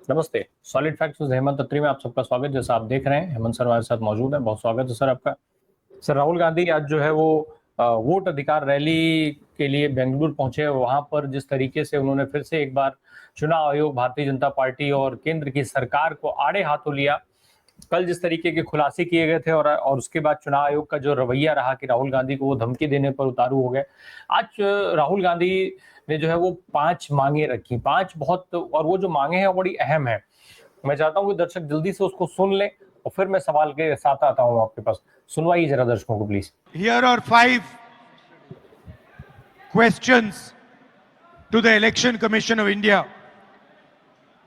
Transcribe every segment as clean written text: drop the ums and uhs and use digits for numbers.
नमस्ते। Solid facts with Hemant अत्री में आप सबका स्वागत। जैसा आप देख रहे हैं हेमंत सर हमारे साथ मौजूद है। बहुत स्वागत है सर आपका। सर राहुल गांधी आज जो है वो वोट अधिकार रैली के लिए बेंगलुरु पहुंचे। वहां पर जिस तरीके से उन्होंने फिर से एक बार चुनाव आयोग, भारतीय जनता पार्टी और केंद्र की सरकार को आड़े हाथों लिया। कल जिस तरीके के खुलासे किए गए थे और उसके बाद चुनाव आयोग का जो रवैया रहा कि राहुल गांधी को वो धमकी देने पर उतारू हो गए। आज राहुल गांधी ने जो है वो 5 मांगे रखी, 5 बहुत, और वो जो मांगे हैं बड़ी अहम है। मैं चाहता हूँ कि दर्शक जल्दी से उसको सुन ले और फिर मैं सवाल के साथ आता हूँ आपके पास। सुनवाइए जरा दर्शकों को please. Here are 5 questions to the Election Commission of India.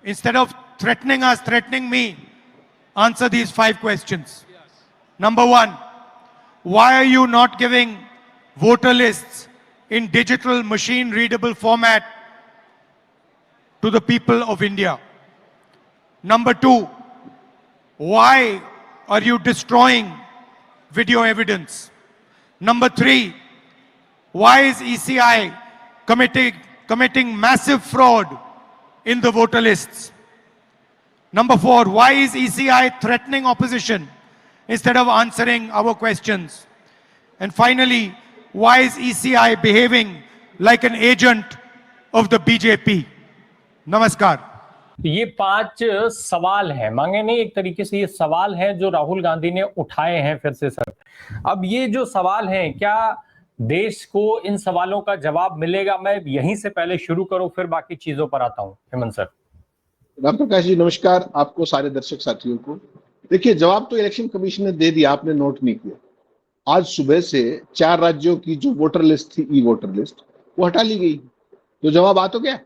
Instead of threatening us, threatening me, answer these 5 questions. Number 1, why are you not giving voter lists in digital machine readable format to the people of India? Number 2, why are you destroying video evidence? Number 3, why is ECI committing massive fraud in the voter lists? Number 4, why is ECI threatening opposition instead of answering our questions? And finally, why is ECI behaving like an agent of the BJP? Namaskar. ये 5 सवाल हैं, मांगे नहीं, एक तरीके से ये सवाल हैं जो राहुल गांधी ने उठाए हैं फिर से सर। अब ये जो सवाल हैं, क्या देश को इन सवालों का जवाब मिलेगा? मैं यहीं से पहले शुरू करूं, फिर बाकी चीजों पर आता हूं। हेमंत सर। राम प्रकाश जी नमस्कार, आपको सारे दर्शक साथियों को। देखिए, जवाब तो इलेक्शन कमीशन ने दे दिया, आपने नोट नहीं किया। आज सुबह से 4 राज्यों की जो वोटर लिस्ट थी, ई वोटर लिस्ट, वो हटा ली गई। तो जवाब आ तो गया।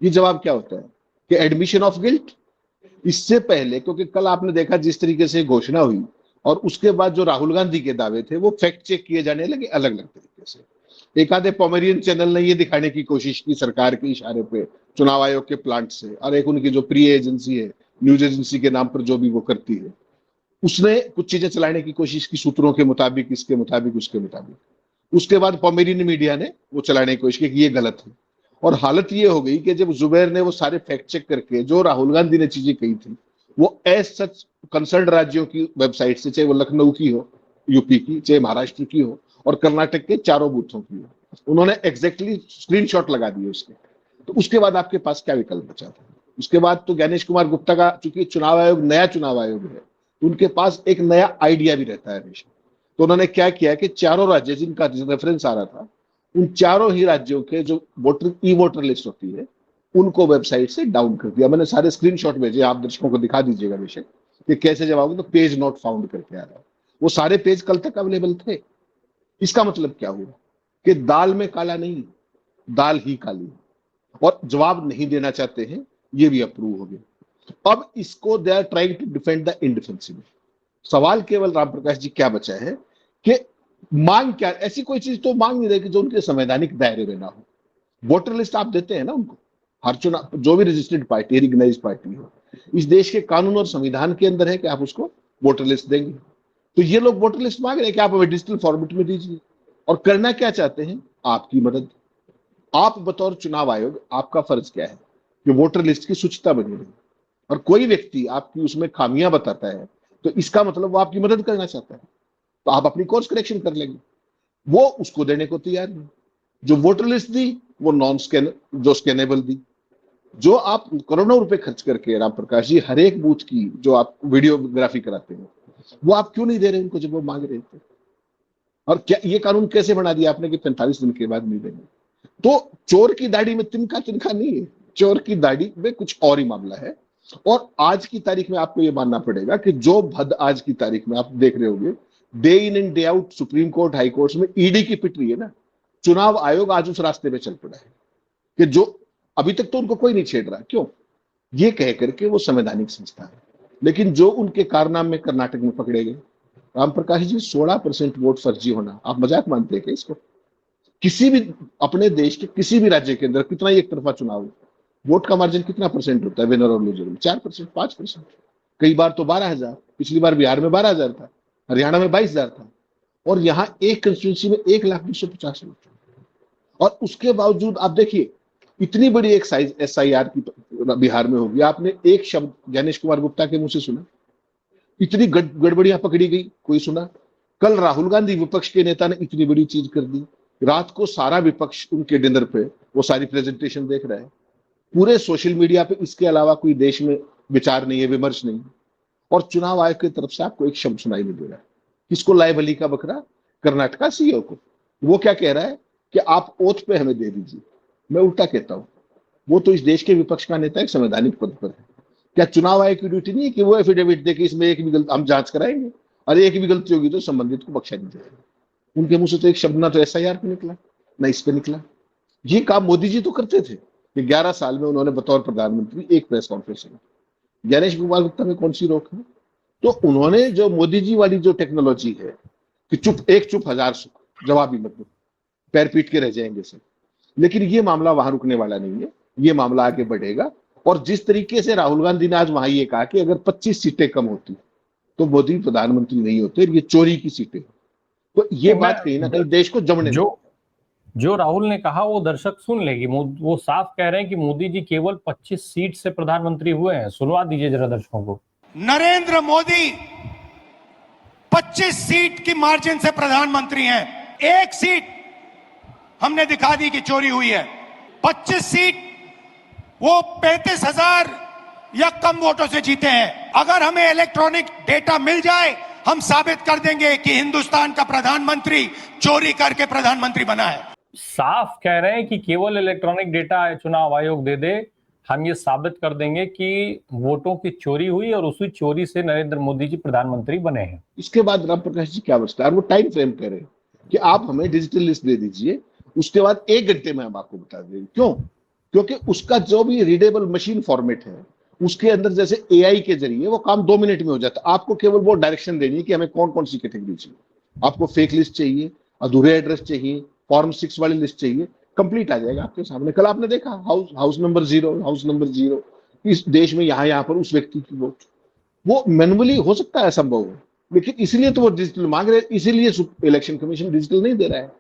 ये जवाब क्या होता है कि एडमिशन ऑफ गिल्ट। इससे पहले, क्योंकि कल आपने देखा जिस तरीके से घोषणा हुई और उसके बाद जो राहुल गांधी के दावे थे वो फैक्ट चेक किए जाने लगे अलग अलग तरीके से। एक आधे पोमेरियन चैनल ने ये दिखाने की कोशिश की सरकार के इशारे पे चुनाव आयोग के प्लांट से, और एक उनकी जो प्रिय एजेंसी है, न्यूज एजेंसी के नाम पर जो भी वो करती है, उसने कुछ चीजें चलाने की कोशिश की सूत्रों के मुताबिक, इसके मुताबिक, उसके मुताबिक। उसके बाद पोमेरियन मीडिया ने वो चलाने की कोशिश की कि ये गलत है। और हालत ये हो गई कि जब जुबैर ने वो सारे फैक्ट चेक करके जो राहुल गांधी ने चीजें कही थी वो एज सच कंसर्न राज्यों की वेबसाइट से, चाहे वो लखनऊ की हो, यूपी की, चाहे महाराष्ट्र की हो, और कर्नाटक के चारों बूथों की हो, उन्होंने एग्जैक्टली स्क्रीनशॉट लगा दिए उसके। तो उसके बाद आपके पास क्या विकल्प बचा था? उसके बाद तो ज्ञानेश कुमार गुप्ता का, चूंकि चुनाव आयोग नया चुनाव आयोग है, उनके पास एक नया आइडिया भी रहता है हमेशा। तो उन्होंने क्या किया कि चारों राज्य जिनका रेफरेंस आ रहा था, उन चारों ही राज्यों के जो वोटर ई वोटर लिस्ट होती है उनको वेबसाइट से डाउन कर दिया। मैंने सारे स्क्रीनशॉट भेजे, आप दर्शकों को दिखा दीजिएगा बेशक कि कैसे जवाब, तो पेज नॉट फाउंड करके आ रहा है। वो सारे पेज कल तक अवेलेबल थे। इसका मतलब क्या हुआ कि दाल में काला नहीं, दाल ही काली है, और जवाब नहीं देना चाहते हैं, ये भी अप्रूव हो गया। अब इसको they are trying to defend the indefensible. सवाल केवल राम प्रकाश जी क्या बचा है कि मांग क्या, ऐसी कोई चीज तो मांग नहीं रहे कि जो उनके संवैधानिक दायरे में ना हो। वोटर लिस्ट आप देते हैं ना उनको, हर चुनाव, जो भी रजिस्टर्ड पार्टी, रिकग्नाइज पार्टी हो, इस देश के कानून और संविधान के अंदर है कि आप उसको वोटर लिस्ट देंगे। तो ये लोग वोटर लिस्ट मांग रहे हैं कि आप हमें डिजिटल फॉर्मेट में दीजिए। और करना क्या चाहते हैं? आपकी मदद। आप बतौर चुनाव आयोग, आपका फर्ज क्या है कि वोटर लिस्ट की शुचिता बनी रहे। और कोई व्यक्ति आपकी उसमें खामियां बताता है तो इसका मतलब वो आपकी मदद करना चाहता है, तो आप अपनी कोर्स करेक्शन कर लेंगे। वो उसको देने को तैयार नहीं। जो वोटर लिस्ट दी वो नॉन स्कैन, जो स्कैनेबल दी। जो आप करोड़ों रुपए खर्च करके राम प्रकाश जी हर एक बूथ की जो आप वीडियोग्राफी कराते हैं, वो आप क्यों नहीं दे रहे उनको जब वो मांग रहे थे? और क्या ये कानून कैसे बना दिया आपने कि 45 दिन के बाद नहीं देंगे? तो चोर की दाढ़ी में तिनका तिनका नहीं है, चोर की दाढ़ी में कुछ और ही मामला है। और आज की तारीख में आपको ये मानना पड़ेगा कि जो भद आज की तारीख में आप देख रहे होंगे, day in and day out supreme court, high court में ईडी की पिट रही है ना, चुनाव आयोग आज उस रास्ते पे चल पड़ा है कि जो अभी तक तो उनको कोई नहीं छेड़ रहा। क्यों? ये कह करके वो संवैधानिक संस्था है, लेकिन जो उनके कारनामे में कर्नाटक में पकड़े गए, राम प्रकाश जी 16% वोट फर्जी होना, आप मजाक मानते हैं क्या इसको? किसी भी अपने देश के किसी भी राज्य के अंदर कितना ही एक तरफा चुनाव हो, वोट का मार्जिन कितना परसेंट होता है विनर और लूजर में? 4%, 5%, कई बार तो 12,000। पिछली बार बिहार में 12,000 था, हरियाणा में 22,000 था, और यहाँ एक कंस्टिट्यूंसी में 1,250,000 वोट। और उसके बावजूद आप देखिए इतनी बड़ी एक साइज SIR की बिहार में होगी, आपने एक शब्द ज्ञानेश कुमार गुप्ता के मुंह से सुना? इतनी गड़बड़ियां पकड़ी गई, कोई सुना? कल राहुल गांधी विपक्ष के नेता ने इतनी बड़ी चीज कर दी, रात को सारा विपक्ष उनके डिनर पे वो सारी प्रेजेंटेशन देख रहा है, पूरे सोशल मीडिया पे इसके अलावा कोई देश में विचार नहीं है, विमर्श नहीं है, और चुनाव आयोग की तरफ से आपको एक शब्द सुनाई नहीं दे रहा है। किसको लाए बली का बकरा? कर्नाटका CEO को। वो क्या कह रहा है कि आप ओथ पे हमें दे दीजिए। मैं उल्टा कहता हूं, वो तो इस देश के विपक्ष का नेता एक संवैधानिक पद पर है। क्या चुनाव आयोग की ड्यूटी नहीं है कि वो एफिडेविट दे के इसमें एक भी गलती हम जांच कराएंगे, और एक भी गलती होगी तो संबंधित को बख्शा नहीं जाएगा? उनके मुंह से तो एक शब्द ना तो SIR पे निकला, ना इस पे निकला। ये काम मोदी जी तो करते थे कि 11 साल में उन्होंने बतौर प्रधानमंत्री एक प्रेस कॉन्फ्रेंस में। ज्ञानेश कुमार गुप्ता में कौन सी रोक है? तो उन्होंने जो मोदी जी वाली जो टेक्नोलॉजी है कि चुप हजार सुख, जवाब ही मत दो, पैर पीट के रह जाएंगे सब। लेकिन ये मामला वहां रुकने वाला नहीं है, ये मामला आगे बढ़ेगा। और जिस तरीके से राहुल गांधी ने आज वहां ये कहा कि अगर 25 सीटें कम होती तो मोदी प्रधानमंत्री नहीं होते, ये चोरी की सीटें, तो ये बात कहीं ना कहीं देश को जमने जो राहुल ने कहा वो दर्शक सुन लेगी। वो साफ कह रहे हैं कि मोदी जी केवल 25 सीट से प्रधानमंत्री हुए हैं। सुनवा दीजिए जरा दर्शकों को। नरेंद्र मोदी 25 सीट की मार्जिन से प्रधानमंत्री हैं। एक सीट हमने दिखा दी कि चोरी हुई है। 25 सीट वो 35,000 या कम वोटों से जीते हैं। अगर हमें इलेक्ट्रॉनिक डेटा मिल जाए, हम साबित कर देंगे कि हिंदुस्तान का प्रधानमंत्री चोरी करके प्रधानमंत्री बना है। साफ कह रहे हैं कि केवल इलेक्ट्रॉनिक डेटा चुनाव आयोग दे दे, हम ये साबित कर देंगे कि वोटों की चोरी हुई और उसी चोरी से नरेंद्र मोदी जी प्रधानमंत्री बने हैं। इसके बाद राम प्रकाश जी क्या बचता है? वो टाइम फ्रेम कह रहे हैं कि आप हमें डिजिटल लिस्ट दे दीजिए, उसके बाद 1 घंटे में हम आपको बता देंगे। क्यों? क्योंकि उसका जो भी रीडेबल मशीन फॉर्मेट है, उसके अंदर जैसे AI के जरिए वो काम 2 मिनट में हो जाता है। आपको केवल वो डायरेक्शन देनी है कि हमें कौन कौन सी कैटेगरी चाहिए। आपको फेक लिस्ट चाहिए, अधूरे एड्रेस चाहिए, फॉर्म 6 वाली लिस्ट चाहिए, कंप्लीट आ जाएगा आपके सामने। कल आपने देखा हाउस नंबर 0 इस देश में यहाँ पर उस व्यक्ति की वोट, वो मैनुअली हो सकता है संभव है, लेकिन इसलिए तो वो डिजिटल मांग रहे, इसीलिए इलेक्शन कमीशन डिजिटल नहीं दे रहा है।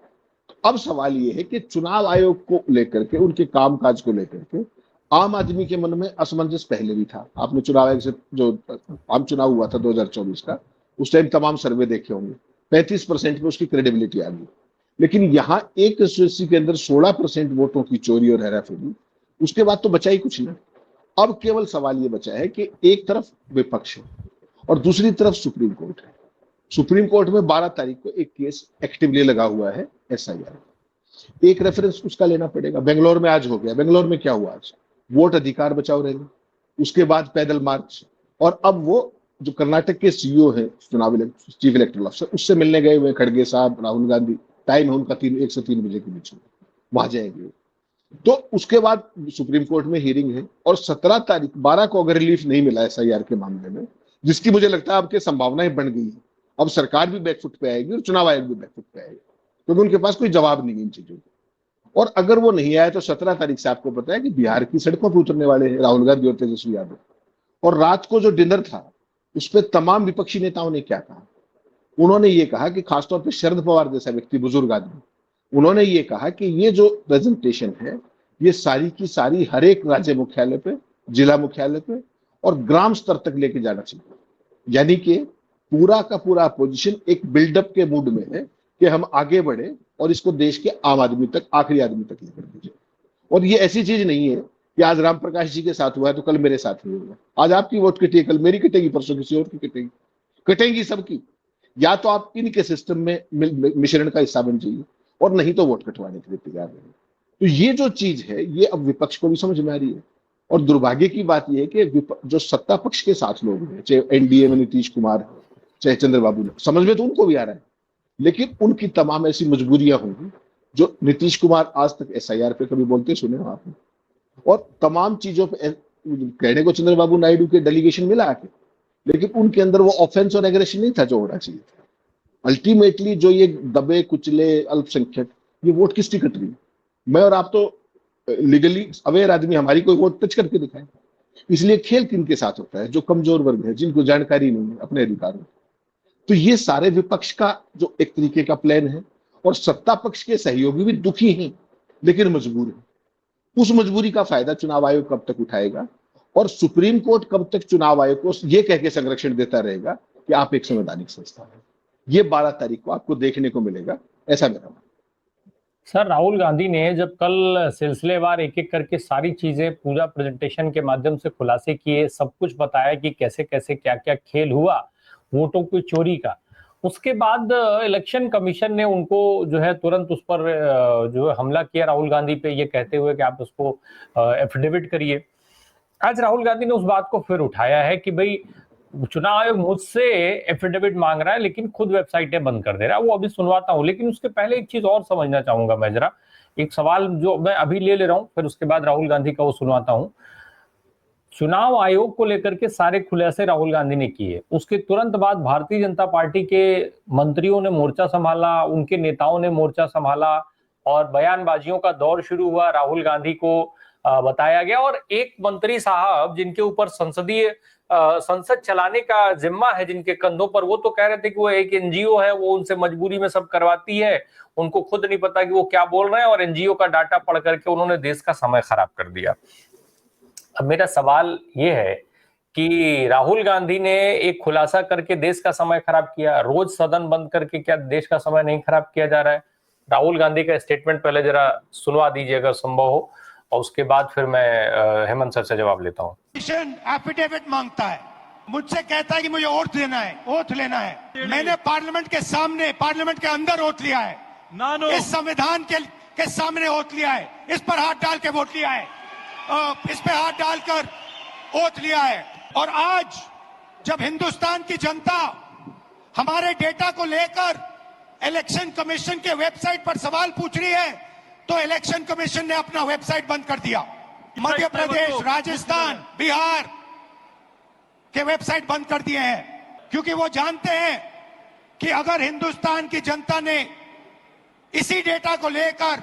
अब सवाल ये है कि चुनाव आयोग को लेकर के, उनके कामकाज को लेकर के आम आदमी के मन में असमंजस पहले भी था। आपने चुनाव आयोग से जो आम चुनाव हुआ था 2024 का, उस टाइम तमाम सर्वे देखे होंगे, 35% में उसकी क्रेडिबिलिटी आ गई। लेकिन यहाँ एक कंस्टिट्यूंसी के अंदर 16% वोटों की चोरी और हेराफेरी, उसके बाद तो बचा ही कुछ नहीं। अब केवल सवाल ये बचा है कि एक तरफ विपक्ष है और दूसरी तरफ सुप्रीम कोर्ट है। सुप्रीम कोर्ट में 12 तारीख को एक केस एक्टिवली लगा हुआ है SIR, एक रेफरेंस उसका लेना पड़ेगा। बेंगलोर में आज हो गया। बेंगलोर में क्या हुआ आज? वोट अधिकार बचाओ रैली, उसके बाद पैदल मार्च, और अब वो जो कर्नाटक के CEO है, चीफ इलेक्टोरल ऑफिसर, उससे मिलने गए हुए खड़गे साहब, राहुल गांधी। टाइम है उनका 1 से 3 बजे के बीच में, वहां जाएंगे। तो उसके बाद सुप्रीम कोर्ट में हियरिंग है, और 17 तारीख 12 को अगर रिलीफ नहीं मिला SIR के मामले में, जिसकी मुझे लगता है आपके संभावनाएं बन गई है, अब सरकार भी बैकफुट पे आएगी और चुनाव आयोग भी बैकफुट पे आएगा, क्योंकि उनके पास कोई जवाब नहीं है इन चीजों का। और अगर वो नहीं आया तो 17 तारीख से आपको पता है कि बिहार की सड़कों पर उतरने वाले हैं राहुल गांधी और तेजस्वी यादव। और रात को जो डिनर था, उस पर तमाम विपक्षी नेताओं ने क्या कहा? उन्होंने ये कहा कि खासतौर पर शरद पवार जैसा व्यक्ति, बुजुर्ग आदमी, उन्होंने ये कहा कि ये जो प्रेजेंटेशन है, ये सारी की सारी हर एक राज्य मुख्यालय पे, जिला मुख्यालय पे और ग्राम स्तर तक लेके जाना चाहिए। यानी कि पूरा का पूरा अपोजिशन एक बिल्डअप के मूड में है कि हम आगे बढ़े और इसको देश के आम आदमी तक, आखिरी आदमी तक लेकर भेजे। और ये ऐसी चीज नहीं है कि आज राम प्रकाश जी के साथ हुआ है तो कल मेरे साथ भी होगा। आज आपकी वोट कटेगी, कल मेरी कटेगी, परसों किसी और की कटेगी, कटेंगी सबकी। या तो आप इनके सिस्टम में मिश्रण का हिस्सा बन जाइए, और नहीं तो वोट कटवाने के लिए तैयार रहिए। तो ये जो चीज है, ये अब विपक्ष को भी समझ में आ रही है। और दुर्भाग्य की बात यह है कि जो सत्ता पक्ष के साथ लोग हैं, चाहे NDA में नीतीश कुमार, चाहे चंद्रबाबू, समझ में तो उनको भी आ रहा है, लेकिन उनकी तमाम ऐसी मजबूरियां होंगी जो नीतीश कुमार आज तक SIR पे कभी बोलते सुने हो आपने, और तमाम चीजों पे कहने को चंद्रबाबू नायडू के डेलीगेशन मिला आके, लेकिन उनके अंदर वो ऑफेंस और एग्रेशन नहीं था जो होना चाहिए था। अल्टीमेटली जो ये दबे कुचले अल्पसंख्यक, ये वोट किसकी कट रही है? मैं और आप तो लीगली अवेयर आदमी, हमारी कोई वोट टच करके दिखाए। इसलिए खेल किनके साथ होता है? जो कमजोर वर्ग है, जिनको जानकारी नहीं है अपने अधिकारों। तो ये सारे विपक्ष का जो एक तरीके का प्लान है, और सत्ता पक्ष के सहयोगी भी दुखी हैं लेकिन मजबूर हैं। उस मजबूरी का फायदा चुनाव आयोग कब तक उठाएगा और सुप्रीम कोर्ट कब तक चुनाव आयोग को ये कह के संरक्षण देता रहेगा कि आप एक संवैधानिक संस्था है। ये 12 तारीख को आपको देखने को मिलेगा, ऐसा मेरा मानना। सर, राहुल गांधी ने जब कल सिलसिलेवार एक एक करके सारी चीजें पूरा प्रेजेंटेशन के माध्यम से खुलासे किए, सब कुछ बताया कि कैसे कैसे क्या क्या खेल हुआ वोटों की चोरी का, उसके बाद इलेक्शन कमीशन ने उनको जो है तुरंत उस पर जो है हमला किया राहुल गांधी पे, ये कहते हुए कि आप उसको एफिडेविट करिए। आज राहुल गांधी ने उस बात को फिर उठाया है कि भाई चुनाव आयोग मुझसे एफिडेविट मांग रहा है लेकिन खुद वेबसाइटें बंद कर दे रहा है। वो अभी सुनवाता हूं, लेकिन उसके पहले एक चीज और समझना चाहूंगा मैं जरा, एक सवाल जो मैं अभी ले रहा हूं, फिर उसके बाद राहुल गांधी का वो सुनवाता हूं। चुनाव आयोग को लेकर के सारे खुलासे राहुल गांधी ने किए, उसके तुरंत बाद भारतीय जनता पार्टी के मंत्रियों ने मोर्चा संभाला, उनके नेताओं ने मोर्चा संभाला और बयानबाजियों का दौर शुरू हुआ। राहुल गांधी को बताया गया और एक मंत्री साहब जिनके ऊपर संसद चलाने का जिम्मा है जिनके कंधों पर, वो तो कह रहे थे कि वो एक एनजीओ है, वो उनसे मजबूरी में सब करवाती है, उनको खुद नहीं पता कि वो क्या बोल रहे हैं और एनजीओ का डाटा पढ़ करके उन्होंने देश का समय खराब कर दिया। अब मेरा सवाल ये है कि राहुल गांधी ने एक खुलासा करके देश का समय खराब किया, रोज सदन बंद करके क्या देश का समय नहीं खराब किया जा रहा है? राहुल गांधी का स्टेटमेंट पहले जरा सुनवा दीजिए अगर संभव हो, और उसके बाद फिर मैं हेमंत सर से जवाब लेता हूँ। एफिडेविट मांगता है, मुझसे कहता है कि मुझे ओथ लेना है। मैंने पार्लियामेंट के सामने, पार्लियामेंट के अंदर ओथ लिया है, इस संविधान के सामने ओथ लिया है, इस पर हाथ डाल के वोट लिया है, इस पे हाथ डालकर ओथ लिया है। और आज जब हिंदुस्तान की जनता हमारे डेटा को लेकर इलेक्शन कमीशन के वेबसाइट पर सवाल पूछ रही है, तो इलेक्शन कमीशन ने अपना वेबसाइट बंद कर दिया। मध्य प्रदेश, राजस्थान, बिहार के वेबसाइट बंद कर दिए हैं, क्योंकि वो जानते हैं कि अगर हिंदुस्तान की जनता ने इसी डेटा को लेकर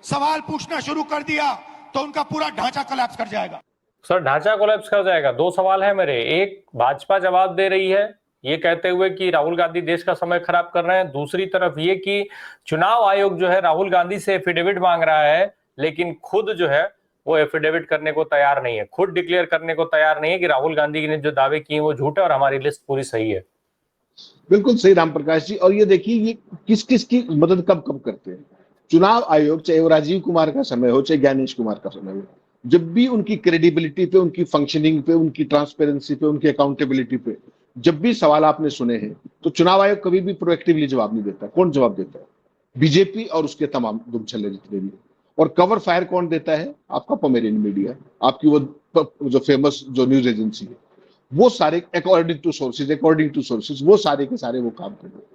सवाल पूछना शुरू कर दिया तो उनका पूरा ढांचा कोलैप्स कर जाएगा। सर, ढांचा कोलैप्स कर जाएगा? दो सवाल है मेरे। एक, भाजपा जवाब दे रही है ये कहते हुए कि राहुल गांधी देश का समय खराब कर रहे हैं, दूसरी तरफ ये कि चुनाव आयोग जो है राहुल गांधी से एफिडेविट मांग रहा है, लेकिन खुद जो है वो एफिडेविट करने को तैयार नहीं है, खुद डिक्लेयर करने को तैयार नहीं है कि राहुल गांधी ने जो दावे किए वो झूठ है और हमारी लिस्ट पूरी सही है। बिल्कुल सही राम प्रकाश जी। और ये देखिए ये किस किस की मदद कब कब करते हैं। चुनाव आयोग, चाहे वो राजीव कुमार का समय हो चाहे ज्ञानेश कुमार का समय हो, जब भी उनकी क्रेडिबिलिटी पे, उनकी फंक्शनिंग पे, उनकी ट्रांसपेरेंसी पे, उनकी अकाउंटेबिलिटी पे जब भी सवाल आपने सुने हैं, तो चुनाव आयोग कभी भी प्रोएक्टिवली जवाब नहीं देता। कौन जवाब देता है? बीजेपी और उसके तमाम दुमछल्ले जितने भी। और कवर फायर कौन देता है? आपका पोमेरियन मीडिया, आपकी वो जो फेमस जो न्यूज एजेंसी है, वो सारे अकॉर्डिंग टू सोर्सेज वो सारे के सारे वो काम कर रहे हैं।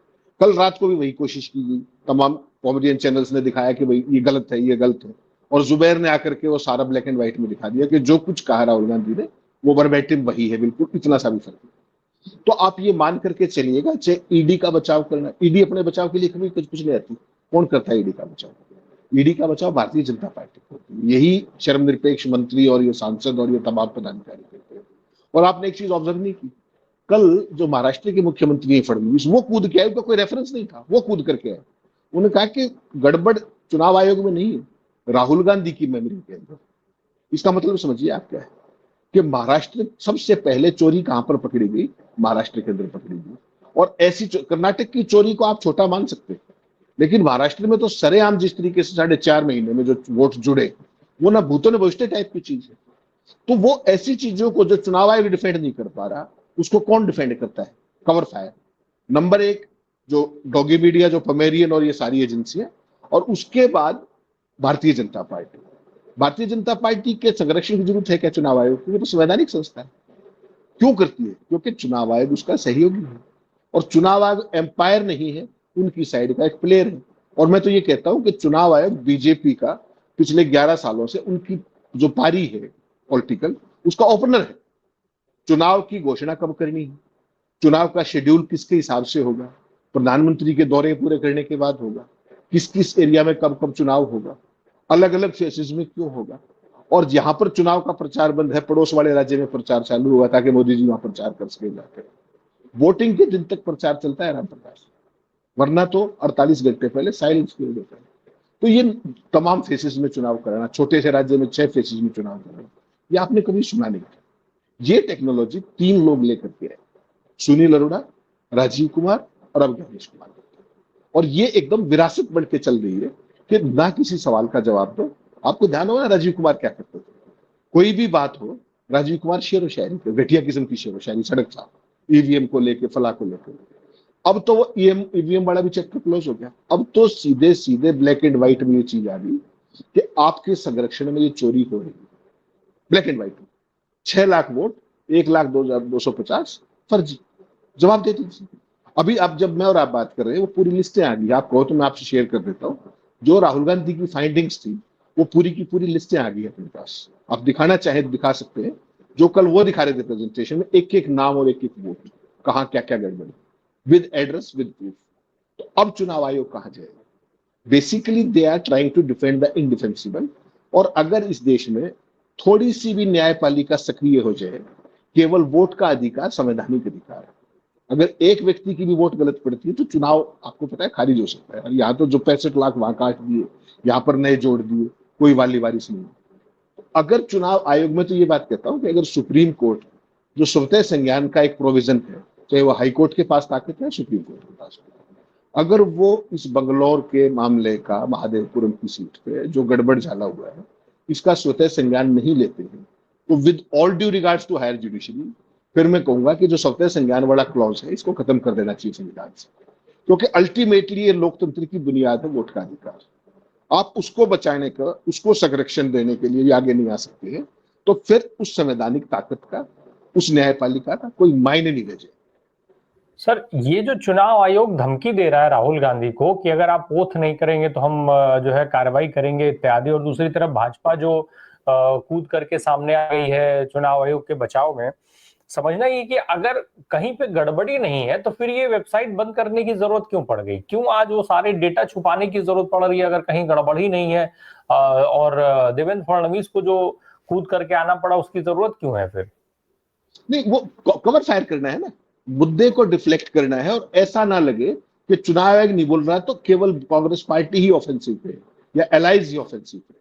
कल रात को भी वही कोशिश की गई, तमाम कॉमेडियन चैनल्स ने दिखाया कि भाई ये गलत है, ये गलत है, और जुबैर ने आकर के वो सारा ब्लैक एंड व्हाइट में दिखा दिया कि जो कुछ कहा राहुल गांधी ने वो वर्बैटिम वही है, बिल्कुल इतना सा भी फर्क नहीं। तो आप ये मान करके चलिएगा, चाहे ईडी का बचाव करना, ईडी अपने बचाव के लिए कभी कुछ नहीं आती। कौन करता है ईडी का बचाव? ईडी का बचाव भारतीय जनता पार्टी करती है, यही शर्मनिरपेक्ष मंत्री और ये सांसद और ये तमाम पदाधिकारी करते हैं। और आपने एक चीज ऑब्जर्व नहीं की, कल जो महाराष्ट्र के मुख्यमंत्री हैं फडणवीस, वो कूद के आए, उनका कोई रेफरेंस नहीं था, वो कूद करके आए। उन्होंने कहा कि गड़बड़ चुनाव आयोग में नहीं है, राहुल गांधी की मेमोरी के अंदर। इसका मतलब समझिए आप क्या है कि महाराष्ट्र सबसे पहले चोरी कहां पर पकड़ी गई? महाराष्ट्र के अंदर पकड़ी गई। और ऐसी कर्नाटक की चोरी को आप छोटा मान सकते हैं, लेकिन महाराष्ट्र में तो सरेआम जिस तरीके से 4.5 महीने में जो वोट जुड़े, वो ना भूतों ने भविष्य टाइप की चीज है। तो वो ऐसी चीजों को जो चुनाव आयोग डिफेंड नहीं कर पा रहा, उसको कौन डिफेंड करता है? Cover fire. नंबर एक जो डॉगी मीडिया, जो पोमेरियन और ये सारी एजेंसियां, और उसके बाद भारतीय जनता पार्टी। भारतीय जनता पार्टी के संरक्षण की जरूरत है क्या चुनाव आयोग की? वो तो संवैधानिक संस्था है। क्यों करती है? क्योंकि चुनाव आयोग उसका सहयोगी है, और चुनाव आयोग एम्पायर नहीं है, उनकी साइड का एक प्लेयर है। और मैं तो ये कहता हूं कि चुनाव आयोग बीजेपी का पिछले 11 सालों से उनकी जो पारी है पॉलिटिकल, उसका ओपनर है। चुनाव की घोषणा कब करनी है, चुनाव का शेड्यूल किसके हिसाब से होगा, प्रधानमंत्री के दौरे पूरे करने के बाद होगा, किस किस एरिया में कब कब चुनाव होगा, अलग अलग फेसेस में क्यों होगा, और जहां पर चुनाव का प्रचार बंद है पड़ोस वाले राज्य में प्रचार चालू हुआ ताकि मोदी जी वहां प्रचार कर सके जाकर। वोटिंग के दिन तक प्रचार चलता है राम प्रकाश, वरना तो 48 घंटे पहले साइलेंस पीरियड होता है। तो ये तमाम फेसेस में चुनाव कराना, छोटे से राज्य में 6 फेसेस में चुनाव कराना, ये आपने कभी सुना नहीं। ये टेक्नोलॉजी 3 लोग लेकर के आए, सुनील अरोड़ा, राजीव कुमार और अब गणेश कुमार। और ये एकदम विरासत बढ़ के चल रही है कि ना किसी सवाल का जवाब दो। आपको ध्यान होगा राजीव कुमार क्या करते थे, कोई भी बात हो राजीव कुमार शेर व शायरी थे, घटिया किस्म की शेर व शायरी, सड़क साहब, ईवीएम को लेके, फला को लेकर। अब तो वो ईवीएम वाला भी चैप्टर क्लोज हो गया। अब तो सीधे सीधे ब्लैक एंड व्हाइट में ये चीज आ गई कि आपके संरक्षण में ये चोरी हो रही है। ब्लैक एंड व्हाइट में 6 लाख वोट, 1,02,250 फर्जी, जवाब दे दीजिए। अभी अब जब मैं और आप बात कर रहे हैं वो पूरी लिस्टें आ गई, आप कहो तो मैं आपसे शेयर कर देता हूँ। जो राहुल गांधी की फाइंडिंग्स थी वो पूरी की पूरी लिस्टें आ गई अपने पास, आप दिखाना चाहे दिखा सकते हैं। जो कल वो दिखा रहे थे प्रेजेंटेशन में, एक एक नाम और एक एक वोट, कहाँ क्या क्या गड़बड़, विद एड्रेस विद प्रूफ। तो अब चुनाव आयोग कहाँ जाएगा? Basically they are trying to defend the indefensible. और अगर इस देश में थोड़ी सी भी न्यायपालिका सक्रिय हो जाए, केवल वोट का अधिकार संवैधानिक अधिकार है, अगर एक व्यक्ति की भी वोट गलत पड़ती है तो चुनाव आपको पता है खारिज हो सकता है। यहाँ तो जो 65 लाख वहां काट दिए, यहाँ पर नए जोड़ दिए, कोई वाली वारिस नहीं। अगर चुनाव आयोग में, तो ये बात कहता हूं कि अगर सुप्रीम कोर्ट जो स्वतः संज्ञान का एक प्रोविजन है, चाहे वो हाई कोर्ट के पास ताकत है, सुप्रीम कोर्ट के पास, अगर वो इस बंगलौर के मामले का, महादेवपुरम की सीट पे जो गड़बड़ झाला हुआ है, इसका स्वतः संज्ञान नहीं लेते हैं, तो with all due regards to higher judiciary, फिर मैं कहूंगा कि जो स्वतः संज्ञान वाला क्लॉज है इसको खत्म कर देना चाहिए संविधान से। क्योंकि अल्टीमेटली ये लोकतंत्र की बुनियाद है, वोट का अधिकार। आप उसको बचाने का, उसको संरक्षण देने के लिए आगे नहीं आ सकते हैं, तो फिर उस संवैधानिक ताकत का, उस न्यायपालिका का कोई मायने नहीं रह जाए। सर, ये जो चुनाव आयोग धमकी दे रहा है राहुल गांधी को कि अगर आप ओथ नहीं करेंगे तो हम जो है कार्रवाई करेंगे इत्यादि, और दूसरी तरफ भाजपा जो कूद करके सामने आ गई है चुनाव आयोग के बचाव में, समझना ये कि अगर कहीं पे गड़बड़ी नहीं है तो फिर ये वेबसाइट बंद करने की जरूरत क्यों पड़ गई? क्यों आज वो सारे डेटा छुपाने की जरूरत पड़ रही है अगर कहीं गड़बड़ी नहीं है? और देवेंद्र फडणवीस को जो कूद करके आना पड़ा उसकी जरूरत क्यों है फिर? नहीं, वो कवर फायर करना है ना, मुद्दे को डिफ्लेक्ट करना है, और ऐसा ना लगे कि चुनाव आयोग नहीं बोल रहा तो केवल कांग्रेस पार्टी ही ऑफेंसिव पे या एलाइज ही ऑफेंसिव पे।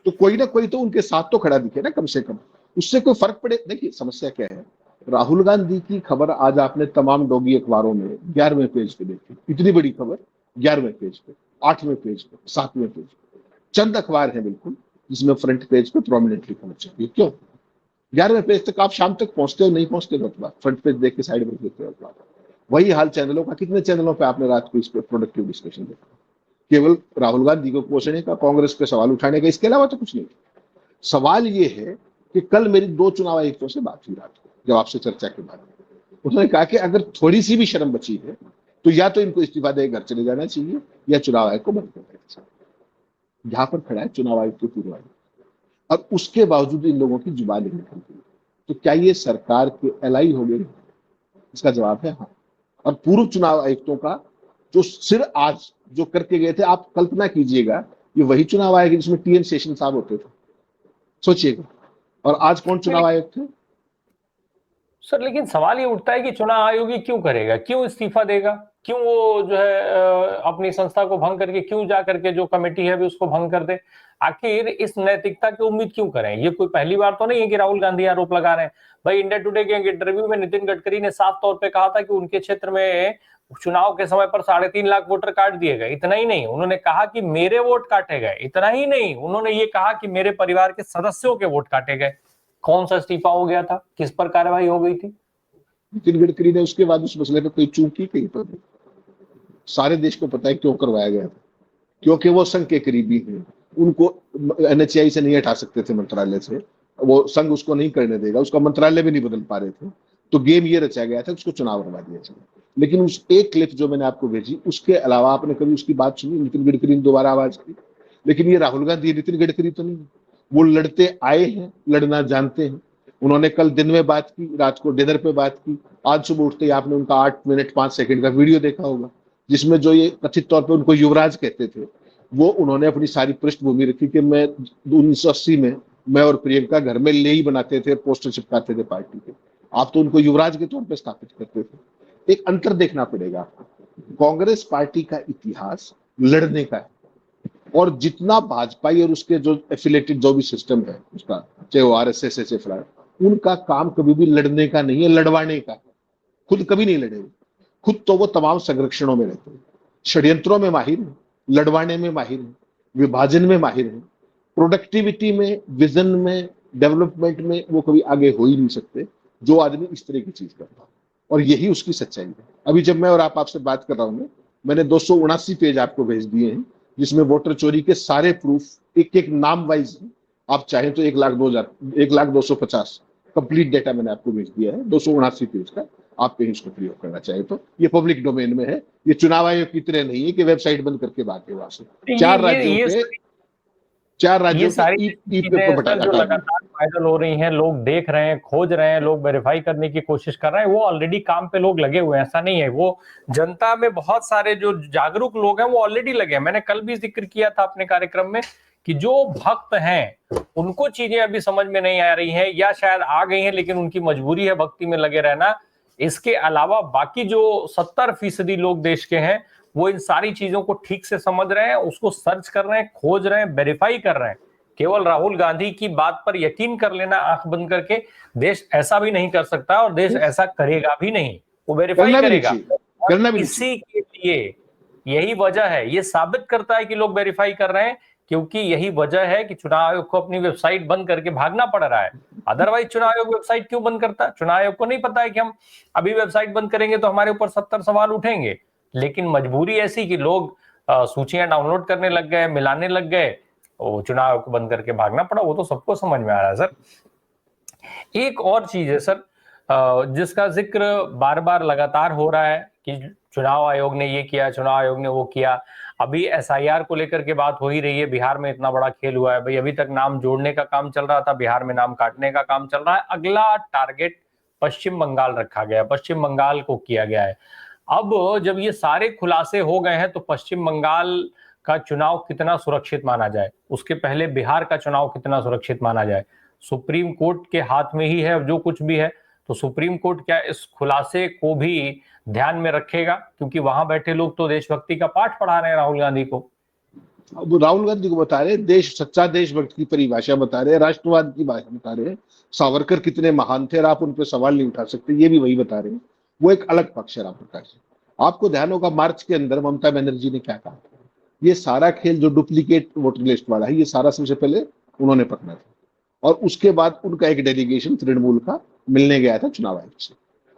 तो कोई ना कोई तो उनके साथ तो खड़ा दिखे ना कम से कम, उससे कोई फर्क पड़े। देखिए समस्या क्या है, राहुल गांधी की खबर आज आपने तमाम डोगी अखबारों में 11वें पेज पे देखी, इतनी बड़ी खबर 11वें पेज पे, 8वें पेज पे, 7वें पेज पे। चंद अखबार है बिल्कुल जिसमें फ्रंट पेज पे प्रोमिनेंटली खबर चाहिए। क्यों? 11वें पेज तक आप शाम तक पहुंचते हो, नहीं पहुंचते हो अखबार, फ्रंट पेज देख के साइड में देखते हो अखबार। वही हाल चैनलों का, कितने चैनलों पे आपने रात को इस पर प्रोडक्टिव डिस्कशन देखा? केवल राहुल गांधी को कोसने का, कांग्रेस पे सवाल उठाने का, इसके अलावा तो कुछ नहीं। सवाल ये है कि कल मेरी 2 चुनाव आयुक्तों से बात हुई रात को, जब आपसे चर्चा के बाद उन्होंने कहा कि अगर थोड़ी सी भी शर्म बची है तो या तो इनको इस्तीफा दे घर चले जाना चाहिए या चुनाव आयोग को बंद कर देना चाहिए। यहां पर खड़ा है चुनाव आयोग के पूर्व आयुक्त, और उसके बावजूद इन लोगों की जुबान नहीं निकलती। तो क्या ये सरकार के एलाई हो गए? इसका जवाब है हाँ। और पूर्व चुनाव आयुक्तों का जो सिर आज जो करके गए थे, आप कल्पना कीजिएगा ये वही चुनाव आयोग जिसमें टीएन शेषन साहब होते थे, सोचिएगा। और आज कौन चुनाव आयोग थे? सर, लेकिन सवाल ये उठता है कि चुनाव आयोग ये क्यों करेगा, क्यों इस्तीफा देगा, क्यों वो जो है अपनी संस्था को भंग करके क्यों जा करके जो कमेटी है भी उसको भंग कर दे? आखिर इस नैतिकता की उम्मीद क्यों करें? ये कोई पहली बार तो नहीं है कि राहुल गांधी आरोप लगा रहे हैं। भाई, इंडिया टुडे के इंटरव्यू में नितिन गडकरी ने साफ तौर पे कहा था कि उनके क्षेत्र में चुनाव के समय पर 3.5 लाख वोटर काट दिए गए। इतना ही नहीं, उन्होंने कहा कि मेरे वोट काटे गए। इतना ही नहीं, उन्होंने ये कहा कि मेरे परिवार के सदस्यों के वोट काटे गए। कौन सा इस्तीफा हो गया था? किस पर कार्रवाई हो गई थी? नितिन गडकरी ने उसके बाद उस मसले पे कोई चूक की कहीं पर? सारे देश को पता है क्यों करवाया गया था, क्योंकि वो संघ के करीबी हैं। उनको एनएचआई से नहीं हटा सकते थे, मंत्रालय से, वो संघ उसको नहीं करने देगा, उसका मंत्रालय भी नहीं बदल पा रहे थे। तो गेम ये रचा गया था उसको चुनाव हरवा दिया जाए। लेकिन उस एक क्लिप जो मैंने आपको भेजी, उसके अलावा आपने कभी उसकी बात सुनी? नितिन गडकरी ने दोबारा आवाज की। लेकिन ये राहुल गांधी, नितिन गडकरी तो नहीं, वो लड़ते आए हैं, लड़ना जानते हैं। उन्होंने कल दिन में बात की, रात को डिनर पे बात की, आज सुबह उठते ही आपने उनका 8 मिनट 5 सेकंड का वीडियो देखा होगा, जिसमें जो ये कथित तौर पे उनको युवराज कहते थे, वो उन्होंने अपनी सारी पृष्ठभूमि रखी कि मैं 1980 में मैं और प्रियंका घर में ले ही बनाते थे, पोस्टर चिपकाते थे पार्टी के। आप तो उनको युवराज के तौर पे स्थापित करते थे। एक अंतर देखना पड़ेगा आपको। कांग्रेस पार्टी का इतिहास लड़ने का है, और जितना भाजपाई और उसके जो एफिलेटेड जो भी सिस्टम है उसका, चाहे वो आरएसएस है, उनका काम कभी भी लड़ने का नहीं है, लड़वाने का। खुद कभी नहीं लड़ेंगे। खुद तो वो तमाम संरक्षणों में रहते हैं, षड्यंत्रों में माहिर है, लड़वाने में माहिर है, विभाजन में माहिर है, प्रोडक्टिविटी में, विजन में, डेवलपमेंट में वो कभी आगे हो ही नहीं सकते जो आदमी इस तरह की चीज करता है। और यही उसकी सच्चाई है। अभी जब मैं और आपसे बात कर रहा हूं, मैंने 279 पेज आपको भेज दिए हैं, जिसमें वोटर चोरी के सारे प्रूफ एक एक नाम वाइज है। आप चाहें तो 1,02,50 कंप्लीट डेटा मैंने आपको भेज दिया है, 279 पेज का। आप कहीं इसको प्रयोग करना चाहे तो ये पब्लिक डोमेन में है। ये चुनाव आयोग की तरह नहीं है कि वेबसाइट बंद करके भागे वहां से। चार राज्यों सारी के चीजें सर जो लगातार वायरल हो रही हैं, लोग देख रहे हैं, खोज रहे हैं, लोग वेरीफाई करने की कोशिश कर रहे हैं। वो ऑलरेडी काम पे लोग लगे हुए हैं, ऐसा नहीं है। वो जनता में बहुत सारे जो जागरूक लोग हैं वो ऑलरेडी लगे हैं। मैंने कल भी जिक्र किया था अपने कार्यक्रम में कि जो भक्त हैं उनको चीजें अभी समझ में नहीं आ रही हैं, या शायद आ गई हैं लेकिन उनकी मजबूरी है भक्ति में लगे रहना। इसके अलावा बाकी जो 70% लोग देश के हैं वो इन सारी चीजों को ठीक से समझ रहे हैं, उसको सर्च कर रहे हैं, खोज रहे हैं, वेरीफाई कर रहे हैं। केवल राहुल गांधी की बात पर यकीन कर लेना आंख बंद करके देश ऐसा भी नहीं कर सकता, और देश ऐसा करेगा भी नहीं। वो वेरीफाई करेगा। इसी के लिए यही वजह है, ये साबित करता है कि लोग वेरीफाई कर रहे हैं, क्योंकि यही वजह है कि चुनाव आयोग को अपनी वेबसाइट बंद करके भागना पड़ रहा है। अदरवाइज चुनाव आयोग वेबसाइट क्यों बंद करता है? चुनाव आयोग को नहीं पता है कि हम अभी वेबसाइट बंद करेंगे तो हमारे ऊपर 70 सवाल उठेंगे, लेकिन मजबूरी ऐसी कि लोग सूचियां डाउनलोड करने लग गए, मिलाने लग गए, वो चुनाव आयोग को बंद करके भागना पड़ा। वो तो सबको समझ में आ रहा है सर। एक और चीज है सर जिसका जिक्र बार बार लगातार हो रहा है कि चुनाव आयोग ने ये किया, चुनाव आयोग ने वो किया। अभी एसआईआर को लेकर के बात हो ही रही है। बिहार में इतना बड़ा खेल हुआ है भाई, अभी तक नाम जोड़ने का काम चल रहा था, बिहार में नाम काटने का काम चल रहा है। अगला टारगेट पश्चिम बंगाल रखा गया है, पश्चिम बंगाल को किया गया है। अब जब ये सारे खुलासे हो गए हैं तो पश्चिम बंगाल का चुनाव कितना सुरक्षित माना जाए, उसके पहले बिहार का चुनाव कितना सुरक्षित माना जाए? सुप्रीम कोर्ट के हाथ में ही है जो कुछ भी है। तो सुप्रीम कोर्ट क्या इस खुलासे को भी ध्यान में रखेगा? क्योंकि वहां बैठे लोग तो देशभक्ति का पाठ पढ़ा रहे हैं राहुल गांधी को। अब राहुल गांधी को बता रहे देश, सच्चा देशभक्त की परिभाषा बता रहे, राष्ट्रवाद की भाषा बता रहे, सावरकर कितने महान थे और आप उन पर सवाल नहीं उठा सकते, ये भी वही बता रहे हैं। वो एक अलग पक्ष है राम प्रकाश जी। आपको ध्यान होगा मार्च के अंदर ममता बनर्जी ने क्या कहा, ये सारा खेल जो डुप्लीकेट वोटर लिस्ट वाला है, ये सारा सबसे पहले उन्होंने पकड़ा था। और उसके बाद उनका एक डेलीगेशन तृणमूल का मिलने गया था चुनाव आयोग से,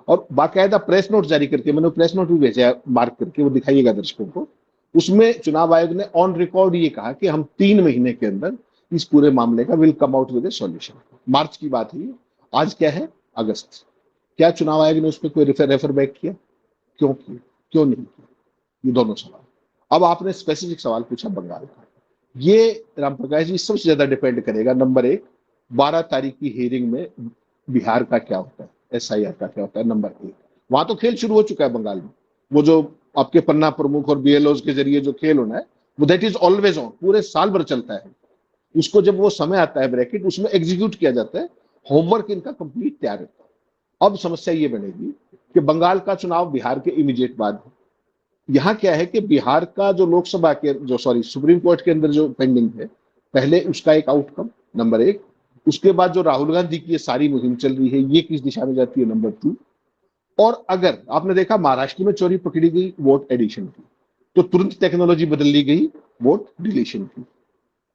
और बाकायदा प्रेस नोट जारी करके, मैंने प्रेस नोट भी भेजा मार्क करके, वो दिखाइएगा दर्शकों को। उसमें चुनाव आयोग ने ऑन रिकॉर्ड ये कहा कि हम 3 महीने के अंदर इस पूरे मामले का will come out with a solution. मार्च की बात है, आज क्या है? अगस्त। क्या चुनाव आयोग ने उस पर कोई रेफर बैक किया? क्यों किया, क्यों नहीं किया? ये दोनों सवाल। अब आपने स्पेसिफिक सवाल पूछा बंगाल का। ये राम प्रकाश जी सबसे ज्यादा डिपेंड करेगा, नंबर 1 12 तारीख की हियरिंग में बिहार का क्या होता है, एसआईआर का क्या होता है, नंबर 1। वहां तो खेल शुरू हो चुका है बंगाल में। वो जो आपके पन्ना प्रमुख और बीएलओ के जरिए जो खेल होना है, वो दैट इज ऑलवेज ऑन, पूरे साल भर चलता है। उसको जब वो समय आता है ब्रैकेट, उसमें एग्जीक्यूट किया जाता है। होमवर्क इनका कंप्लीट तैयार रहता है। अब समस्या ये बनेगी कि बंगाल का चुनाव बिहार के इमीडिएट बाद है। यहाँ क्या है कि बिहार का जो लोकसभा के सुप्रीम कोर्ट के अंदर जो पेंडिंग है, पहले उसका एक आउटकम नंबर 1। उसके बाद जो राहुल गांधी की ये सारी मुहिम चल रही है, ये किस दिशा में जाती है, नंबर 2। और अगर आपने देखा महाराष्ट्र में चोरी पकड़ी गई वोट एडिशन की, तो तुरंत टेक्नोलॉजी बदल ली गई वोट डिलीशन की।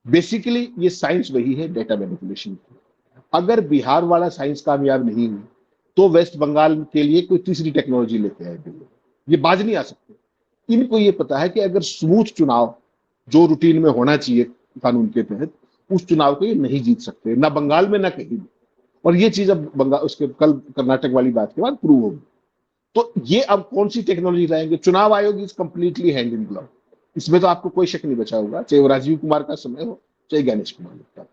बेसिकली ये साइंस वही है, डेटा मैनिपुलेशन की। अगर बिहार वाला साइंस कामयाब नहीं हुई तो वेस्ट बंगाल के लिए कोई तीसरी टेक्नोलॉजी लेके आए, ये बाज नहीं आ सकते। इनको ये पता है कि अगर स्मूथ चुनाव जो रूटीन में होना चाहिए कानून के तहत, उस चुनाव को ये नहीं जीत सकते, ना बंगाल में ना कहीं भी। और ये चीज अब बंगाल, उसके कल कर्नाटक वाली बात के बाद प्रूव होगी। तो ये अब कौन सी टेक्नोलॉजी लाएंगे? चुनाव आयोग is completely hand in glove, इसमें तो आपको कोई शक नहीं बचा होगा, चाहे वो राजीव कुमार का समय हो चाहे गणेश कुमार का।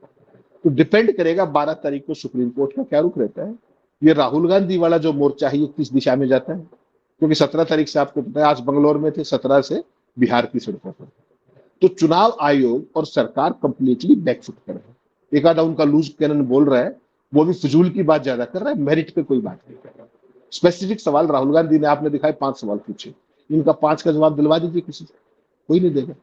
तो डिपेंड करेगा 12 तारीख को सुप्रीम कोर्ट का क्या रुख रहता है। ये राहुल गांधी वाला जो मोर्चा है, ये किस दिशा में जाता है, क्योंकि 17 तारीख से आपको पता है आज बंगलोर में थे, 17 से बिहार की सड़कों पर। तो चुनाव आयोग और सरकार कंप्लीटली बैकफुट पर है। एक आधा उनका लूज कैनन बोल रहा है, वो भी फिजूल की बात ज्यादा कर रहा है, मेरिट पे कोई बात नहीं कर रहा। स्पेसिफिक सवाल राहुल गांधी ने, आपने दिखाए 5 सवाल पूछे, इनका 5 का जवाब दिलवा दीजिए किसी से, कोई नहीं देगा।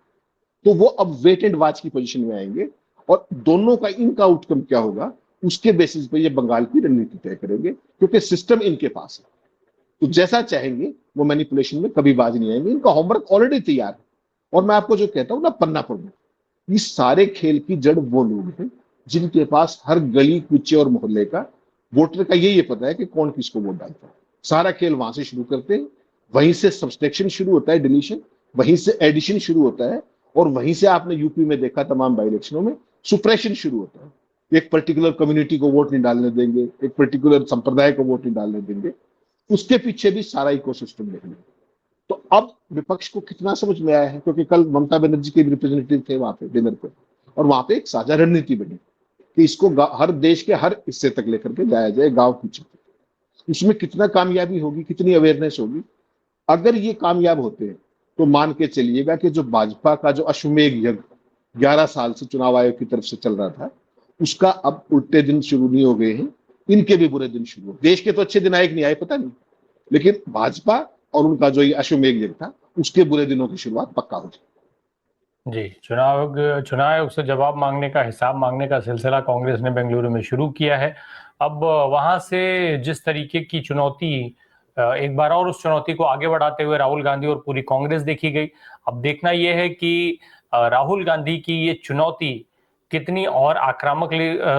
तो वो अब वेट एंड वॉच की पोजीशन में आएंगे और दोनों का इनका आउटकम क्या होगा उसके बेसिस पे ये बंगाल की रणनीति तय करेंगे, क्योंकि सिस्टम इनके पास है। तो जैसा चाहेंगे वो मैनिपुलेशन में कभी बाज नहीं आएंगे। इनका होमवर्क ऑलरेडी तैयार है। और मैं आपको जो कहता हूं ना, पन्ना प्रमुख, इस सारे खेल की जड़ वो लोग हैं जिनके पास हर गली कूचे और मोहल्ले का वोटर का यही पता है कि कौन किसको वोट डालता है। सारा खेल वहां से शुरू करते हैं, वहीं से सब्सट्रैक्शन शुरू होता है, डिलीशन, वहीं से एडिशन शुरू होता है, और वहीं से आपने यूपी में देखा तमाम बाई इलेक्शनों में सुप्रेशन शुरू होता है। एक पर्टिकुलर कम्युनिटी को वोट नहीं डालने देंगे, एक पर्टिकुलर संप्रदाय को वोट नहीं डालने देंगे, उसके पीछे भी सारा इकोसिस्टम देखना। तो अब विपक्ष को कितना समझ में आया है, क्योंकि कल ममता बनर्जी के रिप्रेजेंटेटिव थे वहां पे डिनर पे, और वहां पे एक साझा रणनीति बनी कि इसको हर देश के हर हिस्से तक लेकर के जाया जाए, गांव पीछे। उसमें कितना कामयाबी होगी, कितनी अवेयरनेस होगी। अगर ये कामयाब होते हैं तो मान के चलिएगा कि जो भाजपा का जो अश्वमेध यज्ञ 11 साल से चुनाव आयोग की तरफ से चल रहा था, उसका अब उल्टे दिन शुरू नहीं हो गए हैं, इनके भी बुरे दिन शुरू हो। देश के तो अच्छे दिन आए कि नहीं आए पता नहीं, लेकिन भाजपा और उनका जो ये अश्वमेध यज्ञ था उसके बुरे दिनों की शुरुआत पक्का हो जाए। जी, चुनाव आयोग से जवाब मांगने का, हिसाब मांगने का सिलसिला कांग्रेस ने बेंगलुरु में शुरू किया है। अब वहां से जिस तरीके की चुनौती, एक बार और उस चुनौती को आगे बढ़ाते हुए राहुल गांधी और पूरी कांग्रेस देखी गई। अब देखना यह है कि राहुल गांधी की ये चुनौती कितनी और आक्रामक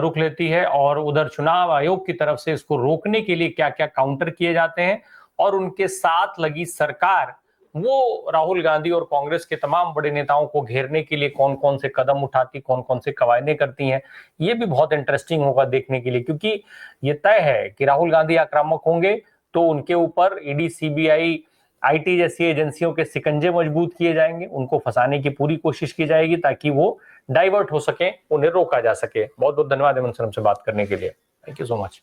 रुख लेती है, और उधर चुनाव आयोग की तरफ से इसको रोकने के लिए क्या क्या काउंटर किए जाते हैं, और उनके साथ लगी सरकार वो राहुल गांधी और कांग्रेस के तमाम बड़े नेताओं को घेरने के लिए कौन कौन से कदम उठाती, कौन कौन से कवायदे करती हैं। ये भी बहुत इंटरेस्टिंग होगा देखने के लिए, क्योंकि ये तय है कि राहुल गांधी आक्रामक होंगे तो उनके ऊपर ईडी, सीबीआई, आईटी जैसी एजेंसियों के सिकंजे मजबूत किए जाएंगे, उनको फंसाने की पूरी कोशिश की जाएगी ताकि वो डाइवर्ट हो सके, उन्हें रोका जा सके। बहुत बहुत धन्यवाद हेमंत सर हमसे बात करने के लिए। Thank you so much.